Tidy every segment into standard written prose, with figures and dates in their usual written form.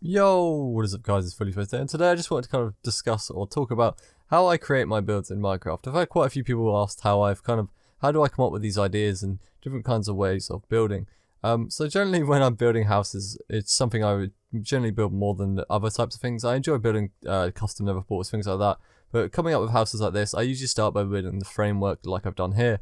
Yo, what is up guys, it's FullySpaced here, and today I just wanted to kind of discuss or talk about how I create my builds in Minecraft. I've had quite a few people asked how do I come up with these ideas and different kinds of ways of building. So generally when I'm building houses, it's something I would generally build more than other types of things. I enjoy building custom nether portals, things like that, but coming up with houses like this, I usually start by building the framework like I've done here.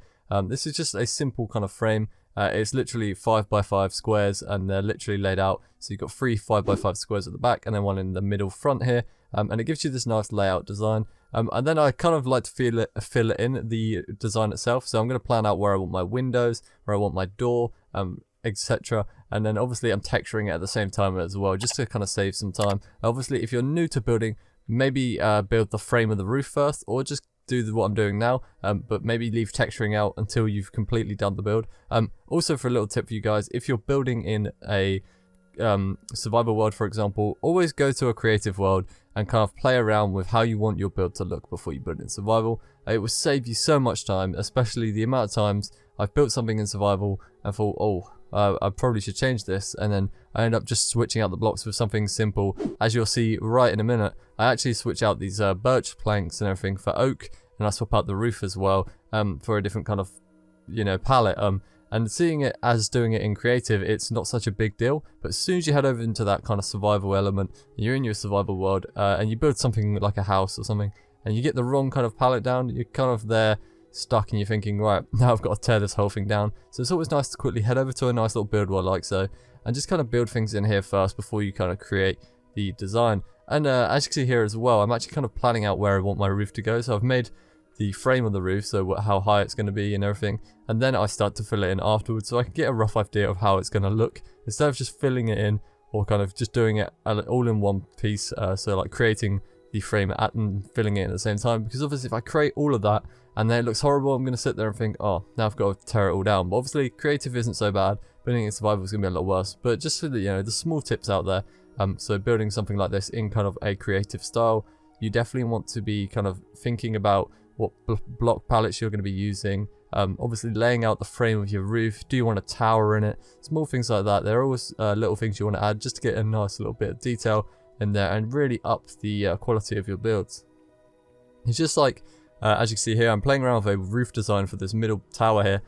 This is just a simple kind of frame. It's literally 5x5 squares and they're literally laid out. So you've got 3 5x5 squares at the back and then one in the middle front here. And it gives you this nice layout design. And then I kind of like to fill it in the design itself. So I'm going to plan out where I want my windows, where I want my door, etc. And then obviously I'm texturing it at the same time as well, just to kind of save some time. Obviously, if you're new to building, maybe build the frame of the roof first, or just do what I'm doing now, but maybe leave texturing out until you've completely done the build. Also, for a little tip for you guys, if you're building in a survival world, for example, always go to a creative world and kind of play around with how you want your build to look before you build it in survival. It will save you so much time, especially the amount of times I've built something in survival and thought, I probably should change this, and then I end up just switching out the blocks with something simple. As you'll see right in a minute, I actually switch out these birch planks and everything for oak, and I swap out the roof as well for a different kind of, palette. And seeing it as doing it in creative, it's not such a big deal. But as soon as you head over into that kind of survival element, and you're in your survival world, and you build something like a house or something, and you get the wrong kind of palette down, you're kind of there stuck and you're thinking, right, now I've got to tear this whole thing down. So it's always nice to quickly head over to a nice little build world like so, and just kind of build things in here first before you kind of create the design. And as you can see here as well, I'm actually kind of planning out where I want my roof to go. So I've made the frame of the roof, so how high it's going to be and everything, and then I start to fill it in afterwards, so I can get a rough idea of how it's going to look, instead of just filling it in or kind of just doing it all in one piece. So like creating the frame and filling it in at the same time, because obviously if I create all of that and then it looks horrible, I'm going to sit there and think, oh, now I've got to tear it all down. But obviously creative isn't so bad, building in survival is going to be a lot worse. But just for the small tips out there, so building something like this in kind of a creative style, you definitely want to be kind of thinking about what block palettes you're going to be using. Obviously laying out the frame of your roof. Do you want a tower in it? Small things like that. There are always little things you want to add just to get a nice little bit of detail in there and really up the quality of your builds. It's just like, as you can see here, I'm playing around with a roof design for this middle tower here.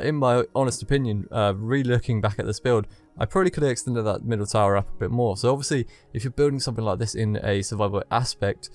In my honest opinion, re-looking back at this build, I probably could have extended that middle tower up a bit more. So obviously, if you're building something like this in a survival aspect,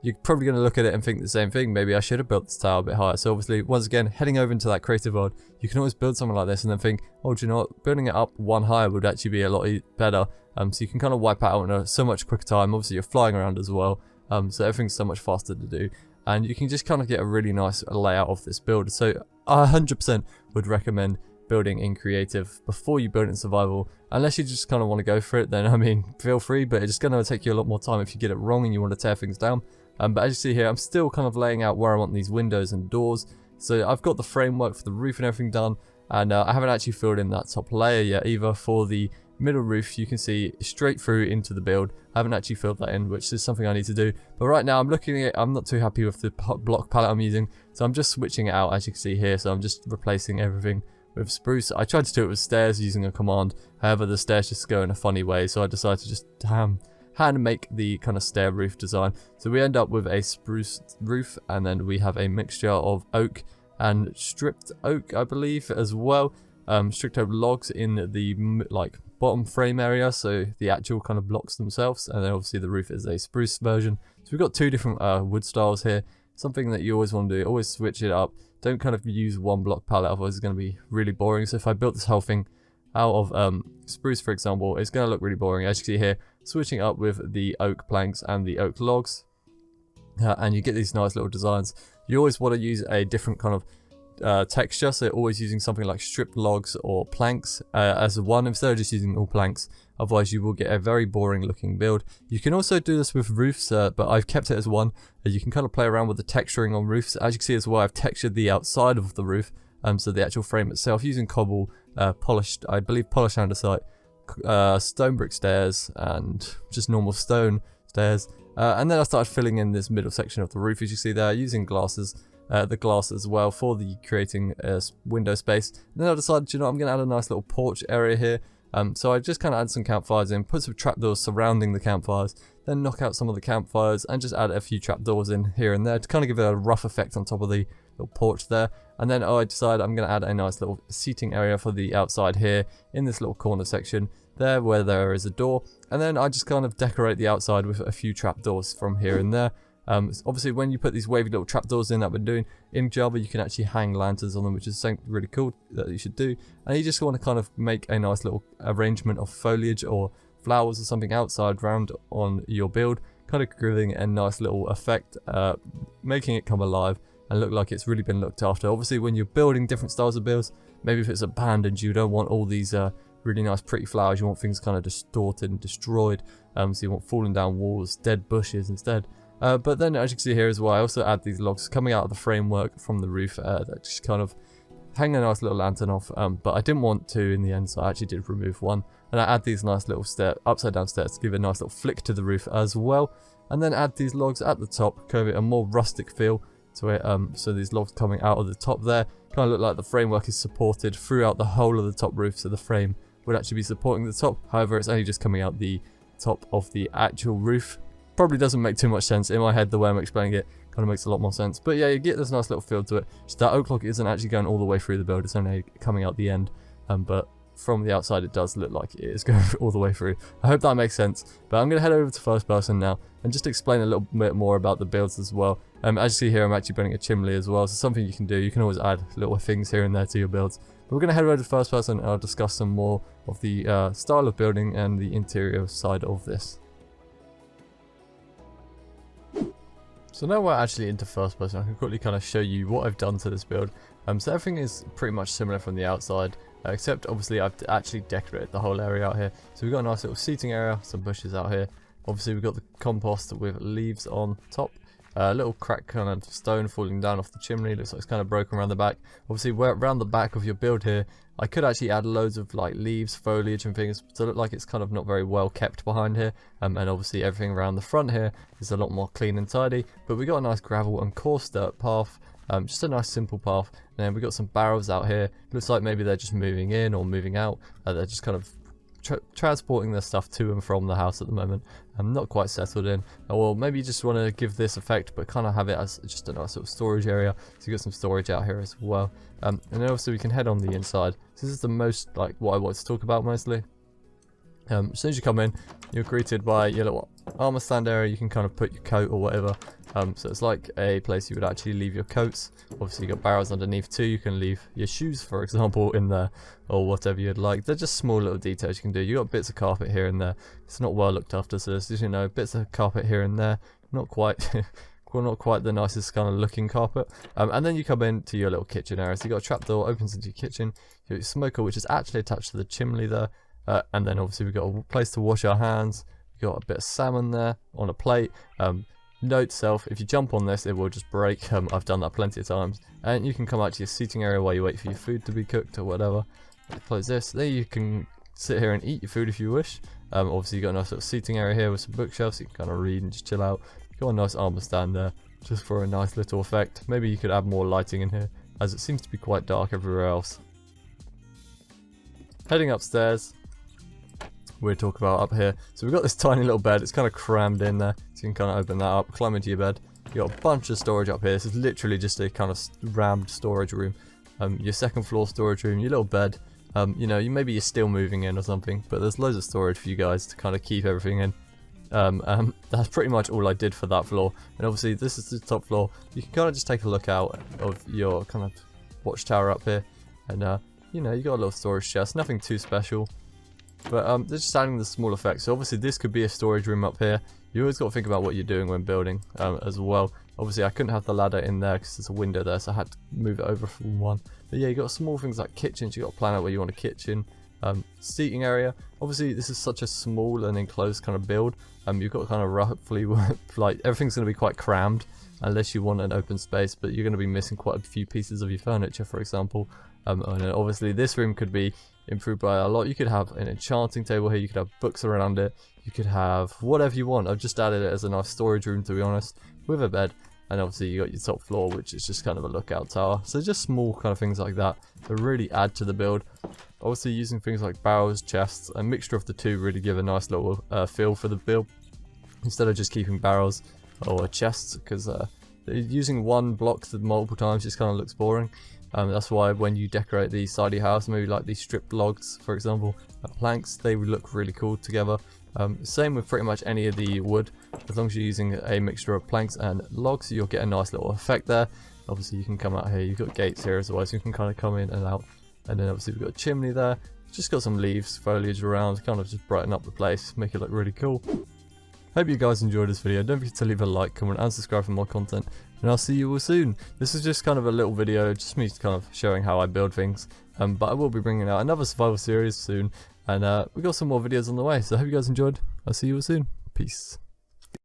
you're probably going to look at it and think the same thing. Maybe I should have built this tower a bit higher. So obviously, once again, heading over into that creative world, you can always build something like this and then think, oh, do you know what? Building it up one higher would actually be a lot better. So you can kind of wipe out in a so much quicker time. Obviously, you're flying around as well. So everything's so much faster to do. And you can just kind of get a really nice layout of this build. So I 100% would recommend building in creative before you build it in survival. Unless you just kind of want to go for it, then I mean, feel free, but it's going to take you a lot more time if you get it wrong and you want to tear things down. But as you see here, I'm still kind of laying out where I want these windows and doors. So I've got the framework for the roof and everything done, and I haven't actually filled in that top layer yet either. For the middle roof, you can see straight through into the build. I haven't actually filled that in, which is something I need to do. But right now I'm looking at it, I'm not too happy with the block palette I'm using, so I'm just switching it out, as you can see here. So I'm just replacing everything with spruce. I tried to do it with stairs using a command, however the stairs just go in a funny way, so I decided to just hand make the kind of stair roof design. So we end up with a spruce roof, and then we have a mixture of oak and stripped oak, I believe, as well. Stripped oak logs in the bottom frame area, so the actual kind of blocks themselves, and then obviously the roof is a spruce version. So we've got two different wood styles here. Something that you always want to do, always switch it up. Don't kind of use one block palette, otherwise it's going to be really boring. So if I built this whole thing out of spruce, for example, it's going to look really boring. As you can see here, switching up with the oak planks and the oak logs, and you get these nice little designs. You always want to use a different kind of texture, so always using something like stripped logs or planks as one, instead of just using all planks. Otherwise you will get a very boring looking build. You can also do this with roofs, but I've kept it as one. You can kind of play around with the texturing on roofs. As you can see as well, I've textured the outside of the roof, so the actual frame itself, using cobble, polished andesite, stone brick stairs, and just normal stone stairs. And then I started filling in this middle section of the roof, as you see there, using the glass as well for the creating window space. And then I decided, I'm going to add a nice little porch area here. So I just kind of add some campfires in, put some trapdoors surrounding the campfires, then knock out some of the campfires and just add a few trapdoors in here and there to kind of give it a rough effect on top of the little porch there. And then I decide I'm going to add a nice little seating area for the outside here in this little corner section there where there is a door. And then I just kind of decorate the outside with a few trapdoors from here and there. Obviously when you put these wavy little trapdoors in that we're doing in Java, you can actually hang lanterns on them, which is something really cool that you should do. And you just want to kind of make a nice little arrangement of foliage or flowers or something outside round on your build, kind of giving a nice little effect, making it come alive and look like it's really been looked after. Obviously when you're building different styles of builds, maybe if it's abandoned, you don't want all these really nice pretty flowers, you want things kind of distorted and destroyed, so you want falling down walls, dead bushes instead. But then as you can see here as well, I also add these logs coming out of the framework from the roof that just kind of hang a nice little lantern off, but I didn't want to in the end, so I actually did remove one. And I add these nice little upside down stairs to give it a nice little flick to the roof as well. And then add these logs at the top, give it a more rustic feel to it. So these logs coming out of the top there kind of look like the framework is supported throughout the whole of the top roof, so the frame would actually be supporting the top. However, it's only just coming out the top of the actual roof. Probably doesn't make too much sense in my head. The way I'm explaining it kind of makes a lot more sense, but yeah, you get this nice little feel to it. Just that oak log isn't actually going all the way through the build, it's only coming out the end, but from the outside it does look like it is going all the way through. I hope that makes sense. But I'm going to head over to first person now and just explain a little bit more about the builds as well. As you see here, I'm actually building a chimney as well, so something you can do. You can always add little things here and there to your builds. But we're going to head over to first person and I'll discuss some more of the style of building and the interior side of this. So now we're actually into first person, I can quickly kind of show you what I've done to this build. So everything is pretty much similar from the outside, except obviously I've actually decorated the whole area out here. So we've got a nice little seating area, some bushes out here. Obviously we've got the compost with leaves on top. A little crack kind of stone falling down off the chimney, looks like it's kind of broken around the back. Obviously around the back of your build here, I could actually add loads of like leaves, foliage and things to look like it's kind of not very well kept behind here. And obviously everything around the front here is a lot more clean and tidy. But we got a nice gravel and coarse dirt path, just a nice simple path. And then we got some barrels out here. Looks like maybe they're just moving in or moving out. They're just kind of transporting their stuff to and from the house at the moment. I'm not quite settled in. Or maybe you just want to give this effect but kind of have it as just a nice sort of storage area. So you got some storage out here as well. And then also we can head on the inside. So this is the most like what I want to talk about mostly. As soon as you come in, you're greeted by your little armor stand area. You can kind of put your coat or whatever. So it's like a place you would actually leave your coats. Obviously you got barrels underneath too. You can leave your shoes, for example, in there or whatever you'd like. They're just small little details you can do. You got bits of carpet here and there. It's not well looked after, so there's, you know, bits of carpet here and there. Not quite. Well, not quite the nicest kind of looking carpet. And then you come into your little kitchen area. So you got a trapdoor opens into your kitchen. You got your smoker, which is actually attached to the chimney there. And then obviously we've got a place to wash our hands. We've got a bit of salmon there on a plate. Note self, if you jump on this, it will just break. I've done that plenty of times. And you can come out to your seating area while you wait for your food to be cooked or whatever. Close this. There you can sit here and eat your food if you wish. Obviously you've got a nice little seating area here with some bookshelves, so you can kind of read and just chill out. Got a nice armor stand there, just for a nice little effect. Maybe you could add more lighting in here, as it seems to be quite dark everywhere else. Heading upstairs, we'll talk about up here. So we've got this tiny little bed, it's kind of crammed in there, so you can kind of open that up, climb into your bed. You've got a bunch of storage up here. This is literally just a kind of rammed storage room. Your second floor storage room, your little bed. You know, maybe you're still moving in or something, but there's loads of storage for you guys to kind of keep everything in. That's pretty much all I did for that floor. And obviously this is the top floor. You can kind of just take a look out of your kind of watchtower up here, and you know, you got a little storage chest, nothing too special, but they're just adding the small effects. So obviously this could be a storage room up here. You always got to think about what you're doing when building as well. Obviously I couldn't have the ladder in there because there's a window there, so I had to move it over from one. But yeah, you got small things like kitchens. You got to plan out where you want a kitchen. Seating area. Obviously this is such a small and enclosed kind of build. You've got kind of roughly like everything's going to be quite crammed unless you want an open space, but you're going to be missing quite a few pieces of your furniture, for example. And obviously this room could be improved by a lot. You could have an enchanting table here, you could have books around it, you could have whatever you want. I've just added it as a nice storage room, to be honest, with a bed. And obviously you got your top floor, which is just kind of a lookout tower. So just small kind of things like that to really add to the build. Obviously using things like barrels, chests, a mixture of the two really give a nice little feel for the build, instead of just keeping barrels or chests, because using one block multiple times just kind of looks boring. That's why when you decorate the side of your house, maybe like these stripped logs for example, planks, they would look really cool together. Same with pretty much any of the wood. As long as you're using a mixture of planks and logs, you'll get a nice little effect there. Obviously you can come out here, you've got gates here as well, so you can kind of come in and out. And then obviously we've got a chimney there, just got some leaves, foliage around, kind of just brighten up the place, make it look really cool. Hope you guys enjoyed this video. Don't forget to leave a like, comment and subscribe for more content, and I'll see you all soon. This is just kind of a little video, just me kind of showing how I build things, but I will be bringing out another survival series soon, and we got some more videos on the way, so I hope you guys enjoyed. I'll see you all soon. Peace.